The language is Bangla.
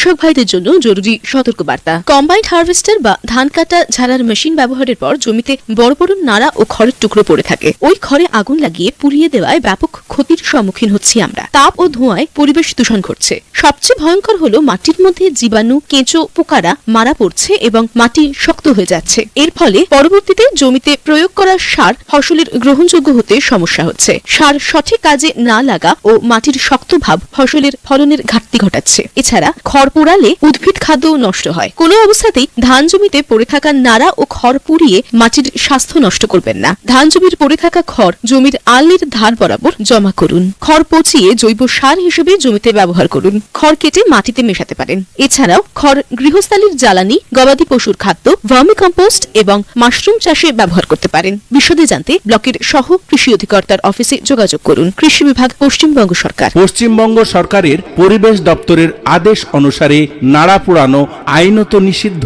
কৃষক ভাইদের জন্য জরুরি সতর্কবার্তা। কম্বাইন্ড হারভেস্টার বা ধান কাটা ঝাড়ার মেশিন ব্যবহারের পর জমিতে বড় বড় নাড়া ও খড়ের টুকরো পড়ে থাকে। ওই খড়ে আগুন লাগিয়ে পুড়িয়ে দেওয়ায় ব্যাপক ক্ষতির সম্মুখীন হচ্ছি আমরা। তাপ ও ধোঁয়ায় পরিবেশ দূষণ ঘটছে। সবচেয়ে ভয়ঙ্কর হলো মাটির মধ্যে জীবাণু, কেঁচো, পোকারা মারা পড়ছে এবং মাটি শক্ত হয়ে যাচ্ছে। এর ফলে পরবর্তীতে জমিতে প্রয়োগ করা সার ফসলের গ্রহণযোগ্য হতে সমস্যা হচ্ছে। সার সঠিক কাজে না লাগা ও মাটির শক্ত ভাব ফসলের ফলনের ঘাটতি ঘটাচ্ছে। এছাড়া খড় পোড়ালে উদ্ভিদ খাদ্য নষ্ট হয়। কোনো অবস্থাতেই ধান জমিতে পড়ে থাকা নাড়া ও খড় পুড়িয়ে মাটির স্বাস্থ্য নষ্ট করবেন না। ধান জমির পড়ে থাকা খড় জমির আলের ধার বরাবর জমা করুন। খড় পচিয়ে জৈব সার হিসেবে জমিতে ব্যবহার করুন। খড় কেটে মাটিতে মেশাতে পারেন। এছাড়াও খড় গৃহস্থালির জ্বালানি, গবাদি পশুর খাদ্য, ভার্মি কম্পোস্ট এবং মাশরুম চাষে ব্যবহার করতে পারেন। বিশদে জানতে ব্লকের সহ কৃষি অধিকর্তার অফিসে যোগাযোগ করুন। কৃষি বিভাগ, পশ্চিমবঙ্গ সরকার। পশ্চিমবঙ্গ সরকারের পরিবেশ দপ্তরের আদেশ অনুসারে নাড়া পোড়ানো আইনত নিষিদ্ধ।